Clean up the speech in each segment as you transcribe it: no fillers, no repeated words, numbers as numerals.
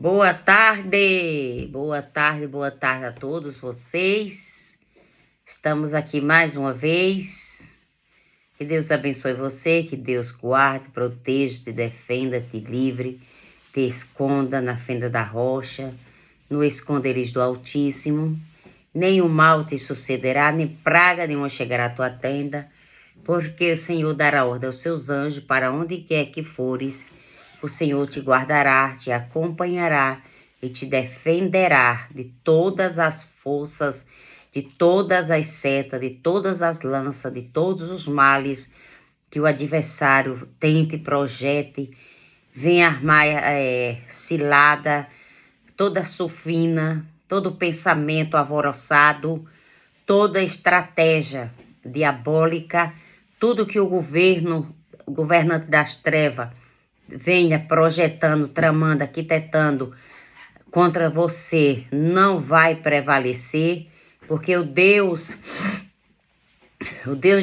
Boa tarde a todos vocês. Estamos aqui mais uma vez. Que Deus abençoe você, que Deus guarde, proteja, te defenda, te livre, te esconda na fenda da rocha, no esconderijo do Altíssimo. Nenhum mal te sucederá, nem praga nenhuma chegará à tua tenda, porque o Senhor dará ordem aos seus anjos para onde quer que fores. O Senhor te guardará, te acompanhará e te defenderá de todas as forças, de todas as setas, de todas as lanças, de todos os males que o adversário tente, projete, venha armar cilada, toda sofina, todo pensamento alvoroçado, toda estratégia diabólica, tudo que o governante das trevas, venha projetando, tramando, arquitetando contra você, não vai prevalecer, porque o Deus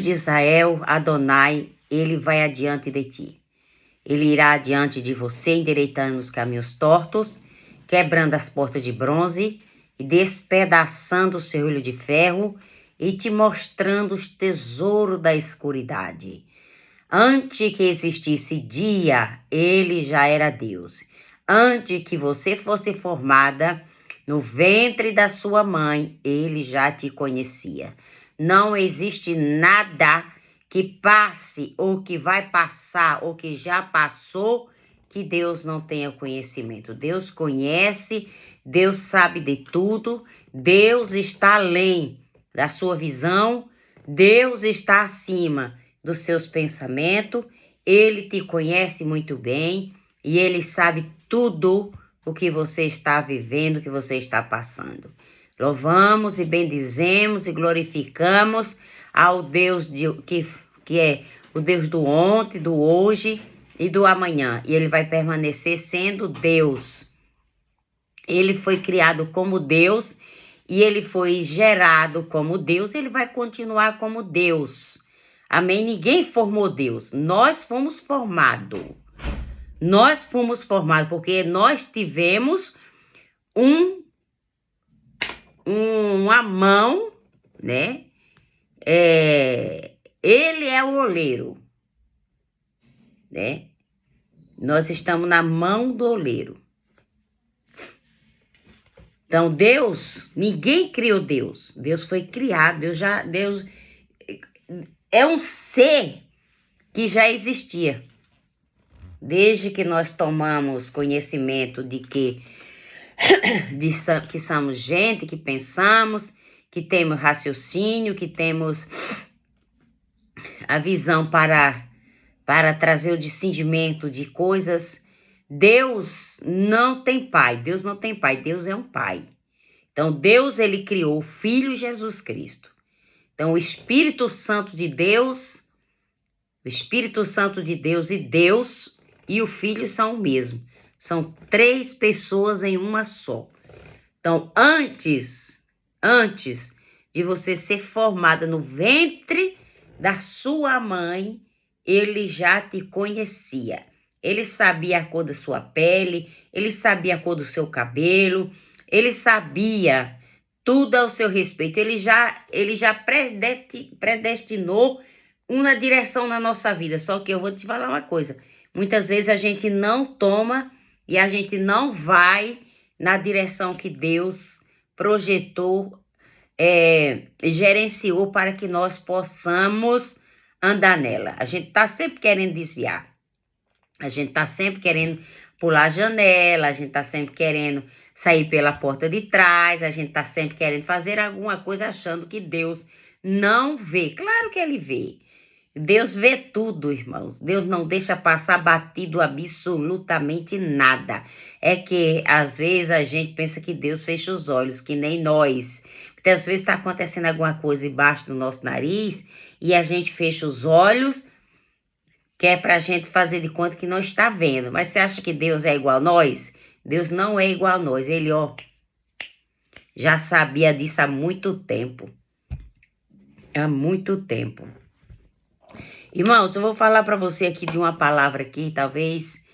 de Israel, Adonai, ele vai adiante de ti. Ele irá adiante de você, endireitando os caminhos tortos, quebrando as portas de bronze e despedaçando o seu olho de ferro e te mostrando os tesouros da escuridade. Antes que existisse dia, ele já era Deus. Antes que você fosse formada no ventre da sua mãe, ele já te conhecia. Não existe nada que passe, ou que vai passar, ou que já passou, que Deus não tenha conhecimento. Deus conhece, Deus sabe de tudo, Deus está além da sua visão, Deus está acima dos seus pensamentos, ele te conhece muito bem e ele sabe tudo o que você está vivendo, o que você está passando. Louvamos e bendizemos e glorificamos ao Deus que é o Deus do ontem, do hoje e do amanhã. E ele vai permanecer sendo Deus. Ele foi criado como Deus e ele foi gerado como Deus. Ele vai continuar como Deus. Amém? Ninguém formou Deus. Nós fomos formados. Nós fomos formados porque nós tivemos uma mão, né? Ele é o oleiro, né? Nós estamos na mão do oleiro. Então, Deus, ninguém criou Deus. Deus foi criado. Deus é um ser que já existia. Desde que nós tomamos conhecimento de que somos gente, que pensamos, que temos raciocínio, que temos a visão para trazer o discernimento de coisas. Deus não tem pai, Deus é um pai. Então, Deus, ele criou o Filho Jesus Cristo. Então, o Espírito Santo de Deus e Deus e o Filho são o mesmo. São 3 pessoas em uma só. Então, antes de você ser formada no ventre da sua mãe, ele já te conhecia. Ele sabia a cor da sua pele, ele sabia a cor do seu cabelo, ele sabia tudo ao seu respeito. Ele já predestinou uma direção na nossa vida. Só que eu vou te falar uma coisa. Muitas vezes a gente não toma e a gente não vai na direção que Deus projetou, gerenciou para que nós possamos andar nela. A gente está sempre querendo desviar. A gente está sempre querendo pular a janela, a gente está sempre querendo sair pela porta de trás, a gente está sempre querendo fazer alguma coisa achando que Deus não vê. Claro que ele vê. Deus vê tudo, irmãos. Deus não deixa passar batido absolutamente nada. É que, às vezes, a gente pensa que Deus fecha os olhos, que nem nós. Muitas vezes está acontecendo alguma coisa embaixo do nosso nariz e a gente fecha os olhos, que é para a gente fazer de conta que não está vendo. Mas você acha que Deus é igual a nós? Deus não é igual a nós. Ele, já sabia disso há muito tempo. Há muito tempo. Irmãos, eu vou falar para você aqui de uma palavra aqui, talvez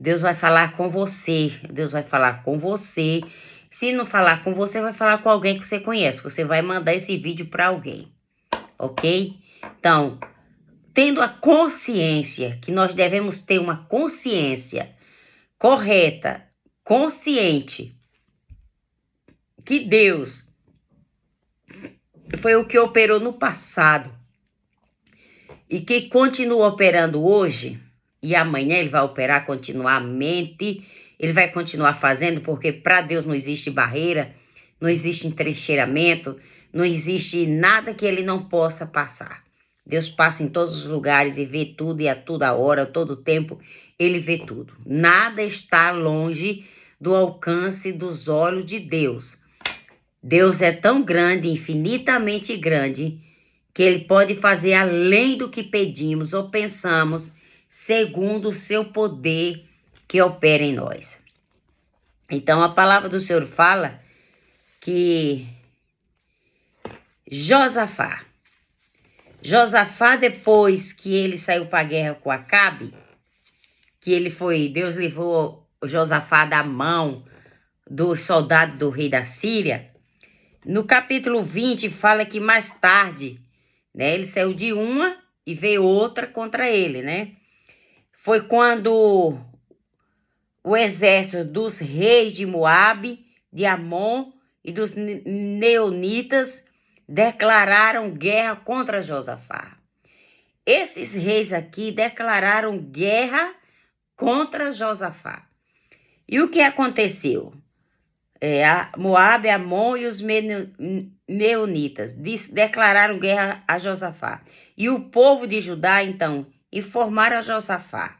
Deus vai falar com você. Deus vai falar com você. Se não falar com você, vai falar com alguém que você conhece. Você vai mandar esse vídeo para alguém, ok? Então, tendo a consciência, que nós devemos ter uma consciência correta, consciente, que Deus foi o que operou no passado e que continua operando hoje, e amanhã ele vai operar continuamente, ele vai continuar fazendo, porque para Deus não existe barreira, não existe entrincheiramento, não existe nada que ele não possa passar. Deus passa em todos os lugares e vê tudo, e a toda hora, a todo tempo, ele vê tudo. Nada está longe do alcance dos olhos de Deus. Deus é tão grande, infinitamente grande, que ele pode fazer além do que pedimos ou pensamos, segundo o seu poder que opera em nós. Então, a palavra do Senhor fala que Josafá, depois que ele saiu para a guerra com Acabe, Deus levou Josafá da mão dos soldados do rei da Síria. No capítulo 20 fala que mais tarde, né, ele saiu de uma e veio outra contra ele, né? Foi quando o exército dos reis de Moabe, de Amon e dos Neonitas declararam guerra contra Josafá. Esses reis aqui declararam guerra contra Josafá. E o que aconteceu? Moabe, Amon e os Neonitas declararam guerra a Josafá. E o povo de Judá, então, informaram a Josafá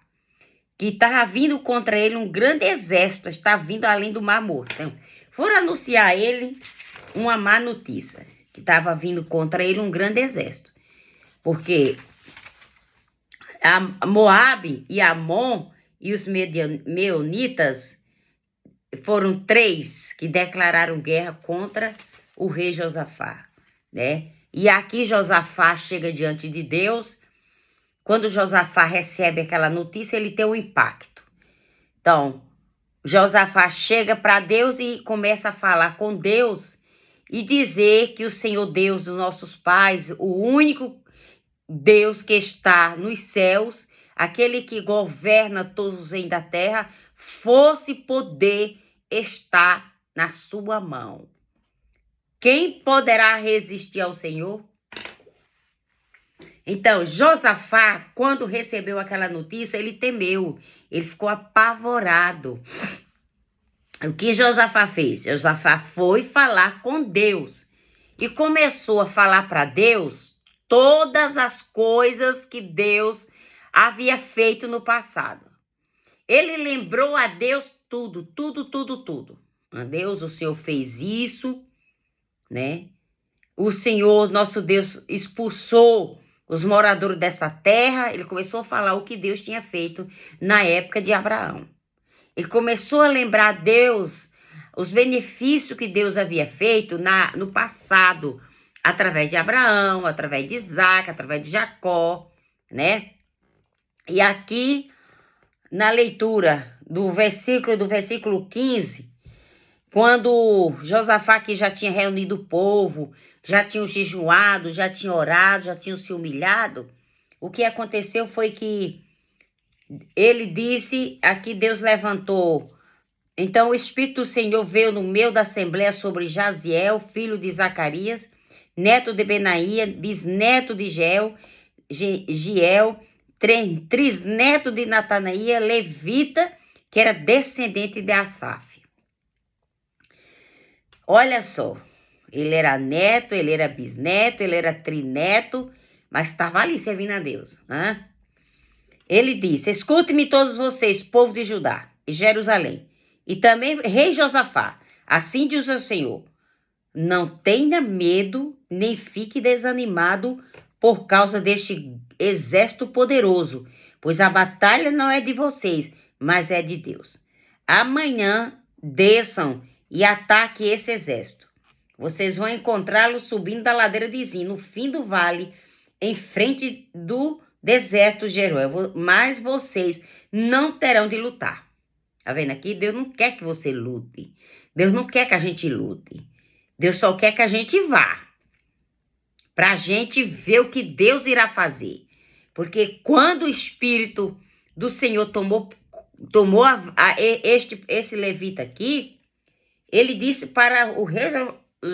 que estava vindo contra ele um grande exército, está vindo além do Mar Morto. Então, foram anunciar a ele uma má notícia, que estava vindo contra ele um grande exército. Porque a Moabe e Amon e os Meonitas foram 3 que declararam guerra contra o rei Josafá, né? E aqui Josafá chega diante de Deus. Quando Josafá recebe aquela notícia, ele tem um impacto. Então, Josafá chega para Deus e começa a falar com Deus e dizer que o Senhor Deus dos nossos pais, o único Deus que está nos céus, aquele que governa todos os reinos da terra, fosse poder estar na sua mão. Quem poderá resistir ao Senhor? Então, Josafá, quando recebeu aquela notícia, ele temeu, ele ficou apavorado. O que Josafá fez? Josafá foi falar com Deus e começou a falar para Deus todas as coisas que Deus havia feito no passado. Ele lembrou a Deus tudo. A Deus, o Senhor fez isso, né? O Senhor, nosso Deus, expulsou os moradores dessa terra. Ele começou a falar o que Deus tinha feito na época de Abraão. Ele começou a lembrar a Deus os benefícios que Deus havia feito no passado, através de Abraão, através de Isaac, através de Jacó, né? E aqui, na leitura do versículo 15, quando Josafá, que já tinha reunido o povo, já tinham jejuado, já tinham orado, já tinham se humilhado, o que aconteceu foi que ele disse, aqui Deus levantou. Então o Espírito do Senhor veio no meio da assembleia sobre Jaziel, filho de Zacarias, neto de Benaía, bisneto de Giel, trisneto de Natanaía, levita, que era descendente de Asaf. Olha só, ele era neto, ele era bisneto, ele era trineto, mas estava ali servindo a Deus, né? Ele disse, escute-me todos vocês, povo de Judá e Jerusalém, e também rei Josafá, assim diz o Senhor, não tenha medo, nem fique desanimado por causa deste exército poderoso, pois a batalha não é de vocês, mas é de Deus. Amanhã desçam e ataquem esse exército. Vocês vão encontrá-lo subindo da ladeira de Zin, no fim do vale, em frente do deserto Jeruel, mas vocês não terão de lutar. Tá vendo aqui? Deus não quer que você lute. Deus não quer que a gente lute. Deus só quer que a gente vá. Pra gente ver o que Deus irá fazer. Porque quando o Espírito do Senhor tomou esse levita aqui, ele disse para o rei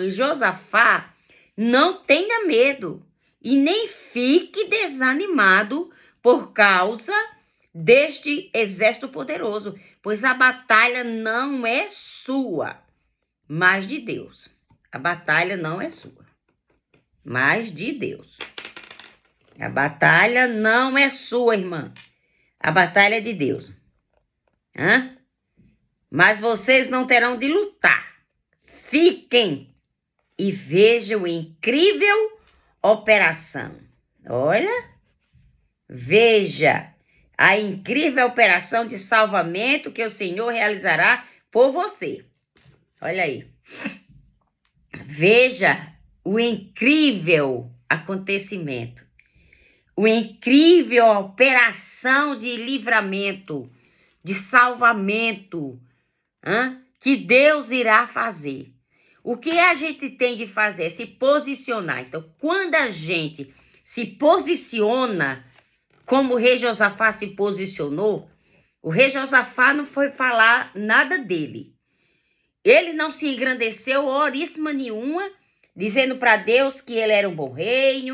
Josafá, não tenha medo e nem fique desanimado por causa deste exército poderoso, pois a batalha não é sua, mas de Deus. A batalha não é sua, mas de Deus. A batalha não é sua, irmã. A batalha é de Deus. Hã? Mas vocês não terão de lutar. Fiquem e vejam a incrível operação. Olha, veja a incrível operação de salvamento que o Senhor realizará por você. Olha aí. Veja o incrível acontecimento. O incrível operação de livramento, de salvamento, que Deus irá fazer. O que a gente tem de fazer é se posicionar. Então, quando a gente se posiciona, como o rei Josafá se posicionou, o rei Josafá não foi falar nada dele. Ele não se engrandeceu horíssima nenhuma, dizendo para Deus que ele era um bom rei,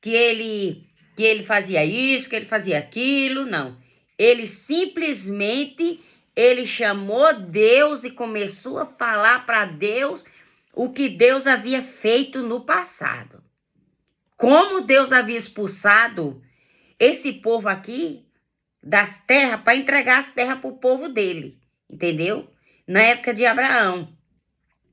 que ele fazia isso, que ele fazia aquilo, não. Ele simplesmente, ele chamou Deus e começou a falar para Deus o que Deus havia feito no passado. Como Deus havia expulsado esse povo aqui das terras para entregar as terras para o povo dele, entendeu? Na época de Abraão,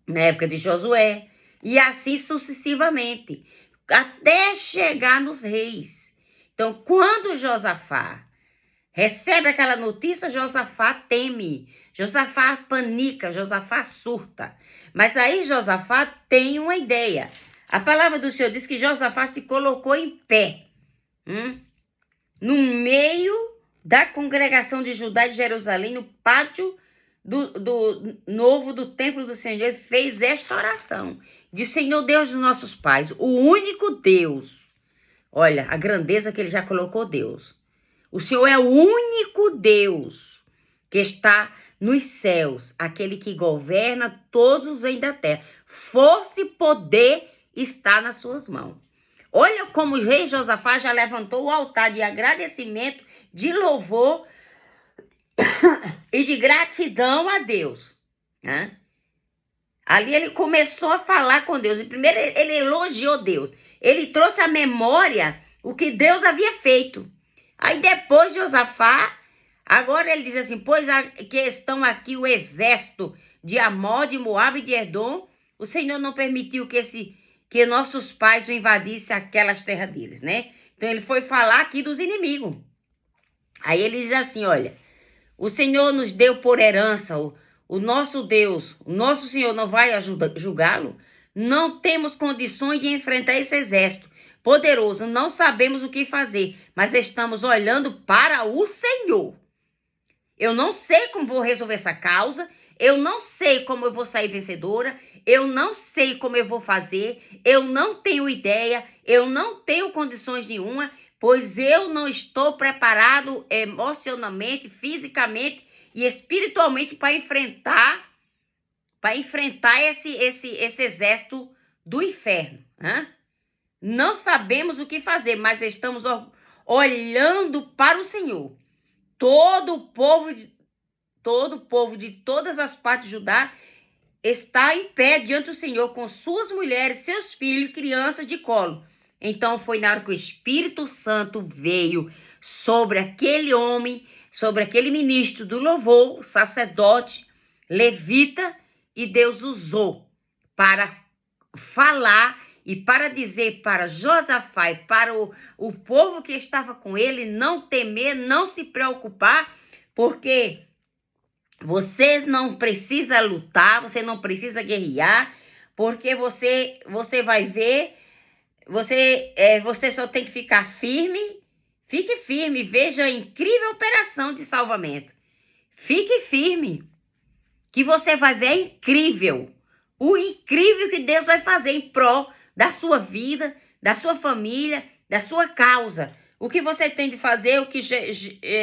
na época de Josué, e assim sucessivamente, até chegar nos reis. Então, quando Josafá recebe aquela notícia, Josafá teme, Josafá panica, Josafá surta. Mas aí Josafá tem uma ideia. A palavra do Senhor diz que Josafá se colocou em pé, no meio da congregação de Judá e de Jerusalém, no pátio do novo do templo do Senhor. Ele fez esta oração. Diz: Senhor Deus dos nossos pais, o único Deus. Olha, a grandeza que ele já colocou Deus. O Senhor é o único Deus que está nos céus, aquele que governa todos os reinos da terra. Força e poder está nas suas mãos. Olha como o rei Josafá já levantou o altar de agradecimento, de louvor e de gratidão a Deus. Ali ele começou a falar com Deus. E primeiro ele elogiou Deus. Ele trouxe à memória o que Deus havia feito. Aí depois Josafá, agora ele diz assim: pois que estão aqui o exército de Amon, de Moabe e de Edom, o Senhor não permitiu que nossos pais invadissem aquelas terras deles, né? Então ele foi falar aqui dos inimigos. Aí ele diz assim: olha, o Senhor nos deu por herança, o nosso Deus, o nosso Senhor não vai julgá-lo? Não temos condições de enfrentar esse exército poderoso, não sabemos o que fazer, mas estamos olhando para o Senhor. Eu não sei como vou resolver essa causa, eu não sei como eu vou sair vencedora, eu não sei como eu vou fazer, eu não tenho ideia, eu não tenho condições nenhuma, pois eu não estou preparado emocionalmente, fisicamente e espiritualmente para enfrentar esse exército do inferno. Não sabemos o que fazer, mas estamos olhando para o Senhor. Todo o povo de todas as partes de Judá está em pé diante do Senhor, com suas mulheres, seus filhos, crianças de colo. Então foi na hora que o Espírito Santo veio sobre aquele homem, sobre aquele ministro do louvor, sacerdote, levita, e Deus usou para falar e para dizer para Josafá e para o povo que estava com ele não temer, não se preocupar, porque você não precisa lutar, você não precisa guerrear, porque você vai ver, você só tem que ficar firme. Fique firme, veja a incrível operação de salvamento. Fique firme, que você vai ver incrível. O incrível que Deus vai fazer em prol da sua vida, da sua família, da sua causa. O que você tem de fazer é o que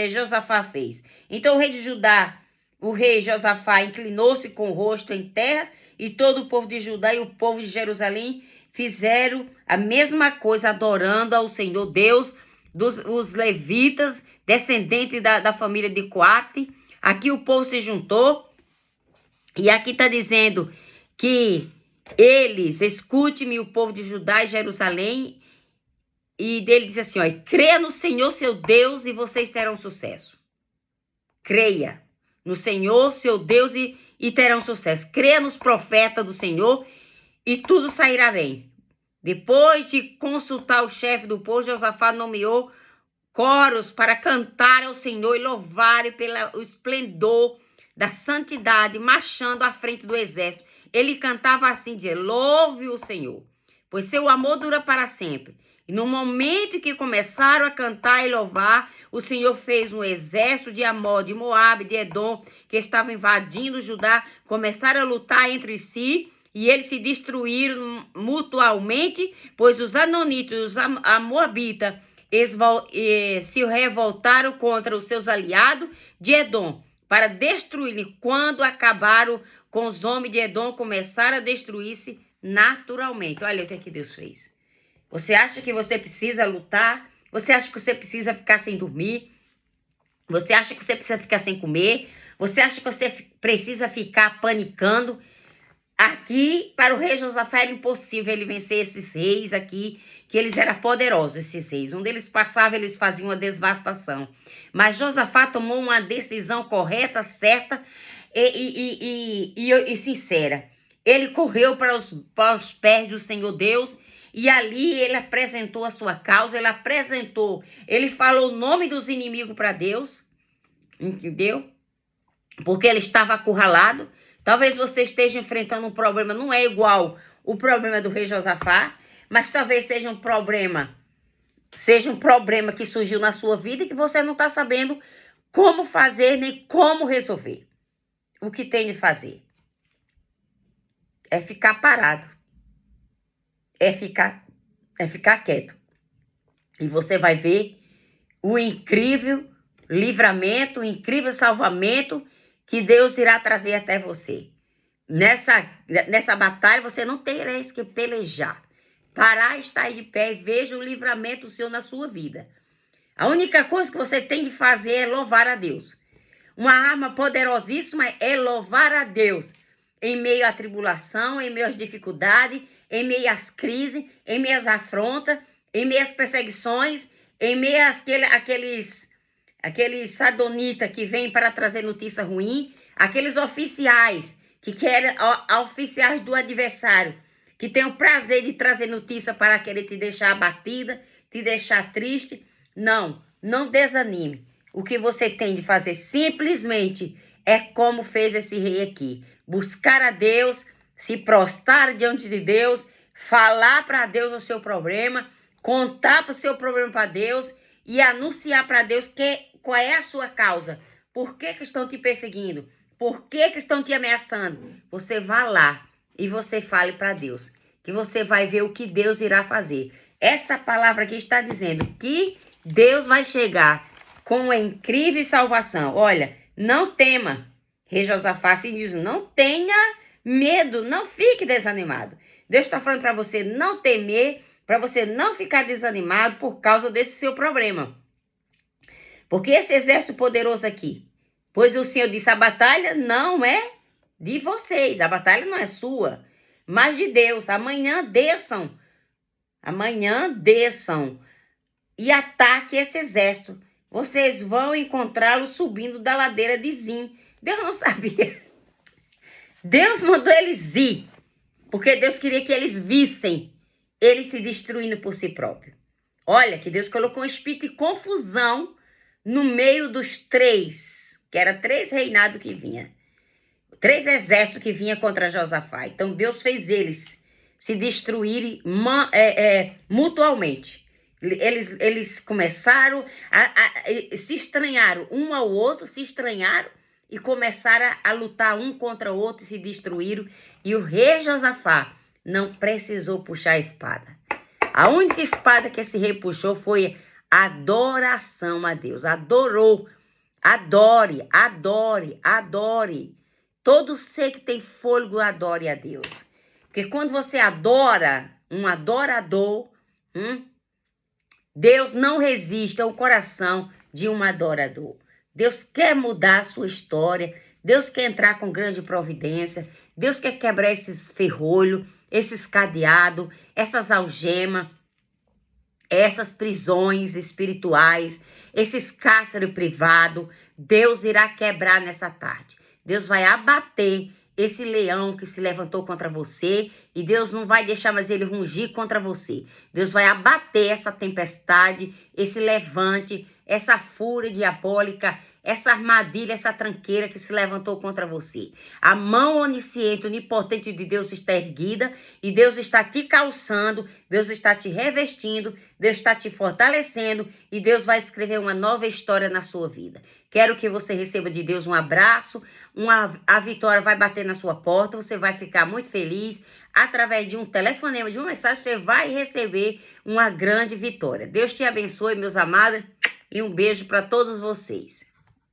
Josafá fez. Então o rei de Judá, o rei Josafá, inclinou-se com o rosto em terra, e todo o povo de Judá e o povo de Jerusalém fizeram a mesma coisa, adorando ao Senhor Deus os levitas, descendentes da família de Coate. Aqui o povo se juntou, e aqui está dizendo que eles, escute-me, o povo de Judá e Jerusalém, e dele diz assim, ó, creia no Senhor seu Deus e vocês terão sucesso. Creia no Senhor seu Deus e terão sucesso. Creia nos profetas do Senhor e tudo sairá bem. Depois de consultar o chefe do povo, Josafá nomeou coros para cantar ao Senhor e louvarem pelo esplendor da santidade, marchando à frente do exército. Ele cantava assim, dizia, louve o Senhor, pois seu amor dura para sempre. E no momento em que começaram a cantar e louvar, o Senhor fez um exército de Amor, de Moabe, de Edom, que estavam invadindo Judá, começaram a lutar entre si, e eles se destruíram mutuamente, pois os Anonitas e os Moabitas se revoltaram contra os seus aliados de Edom, para destruí-los. Quando acabaram com os homens de Edom, começaram a destruir-se naturalmente. Olha o que Deus fez. Você acha que você precisa lutar? Você acha que você precisa ficar sem dormir? Você acha que você precisa ficar sem comer? Você acha que você precisa ficar panicando? Aqui, para o rei Josafá, era impossível ele vencer esses reis aqui, que eles eram poderosos, esses reis. Onde eles passavam, eles faziam uma devastação. Mas Josafá tomou uma decisão correta, certa e sincera. Ele correu para os pés do Senhor Deus, e ali ele apresentou a sua causa, ele falou o nome dos inimigos para Deus, entendeu? Porque ele estava acurralado. Talvez você esteja enfrentando um problema, não é igual o problema do rei Josafá, mas talvez seja um problema que surgiu na sua vida e que você não está sabendo como fazer nem como resolver. O que tem de fazer é ficar parado, é ficar quieto. E você vai ver o incrível livramento, o incrível salvamento que Deus irá trazer até você. Nessa batalha você não terá que pelejar. Parar, estar de pé e veja o livramento do Senhor na sua vida. A única coisa que você tem de fazer é louvar a Deus. Uma arma poderosíssima é louvar a Deus em meio à tribulação, em meio às dificuldades, em meio às crises, em meio às afrontas, em meio às perseguições, em meio àqueles sadonitas que vêm para trazer notícia ruim, aqueles oficiais que querem, oficiais do adversário, que têm o prazer de trazer notícia para querer te deixar abatida, te deixar triste. Não desanime. O que você tem de fazer simplesmente é como fez esse rei aqui. Buscar a Deus, se prostrar diante de Deus, falar para Deus o seu problema, contar o seu problema para Deus e anunciar para Deus qual é a sua causa. Por que estão te perseguindo? Por que estão te ameaçando? Você vá lá e você fale para Deus, que você vai ver o que Deus irá fazer. Essa palavra aqui está dizendo que Deus vai chegar com uma incrível salvação. Olha, não tema. Rei Josafá se diz, não tenha medo, não fique desanimado. Deus está falando para você não temer, para você não ficar desanimado por causa desse seu problema. Porque esse exército poderoso aqui, pois o Senhor disse, a batalha não é de vocês, a batalha não é sua, mas de Deus. Amanhã desçam e ataque esse exército. Vocês vão encontrá-lo subindo da ladeira de Zim. Deus não sabia. Deus mandou eles ir, porque Deus queria que eles vissem ele se destruindo por si próprio. Olha que Deus colocou um espírito de confusão no meio dos três, que era 3 reinados que vinha. 3 exércitos que vinha contra Josafá. Então Deus fez eles se destruírem mutuamente. Eles começaram a se estranharam um ao outro, se estranharam e começaram a lutar um contra o outro e se destruíram. E o rei Josafá não precisou puxar a espada. A única espada que esse rei puxou foi adoração a Deus. Adorou. Adore, adore, adore. Todo ser que tem fôlego, adore a Deus. Porque quando você adora, um adorador, Deus não resiste ao coração de um adorador. Deus quer mudar a sua história. Deus quer entrar com grande providência. Deus quer quebrar esses ferrolhos, esses cadeados, essas algemas, essas prisões espirituais, esses cárceres privados. Deus irá quebrar nessa tarde. Deus vai abater esse leão que se levantou contra você e Deus não vai deixar mais ele rugir contra você. Deus vai abater essa tempestade, esse levante, essa fúria diabólica, essa armadilha, essa tranqueira que se levantou contra você. A mão onisciente, onipotente de Deus está erguida e Deus está te calçando, Deus está te revestindo, Deus está te fortalecendo e Deus vai escrever uma nova história na sua vida. Quero que você receba de Deus um abraço, a vitória vai bater na sua porta, você vai ficar muito feliz. Através de um telefonema, de uma mensagem, você vai receber uma grande vitória. Deus te abençoe, meus amados, e um beijo para todos vocês.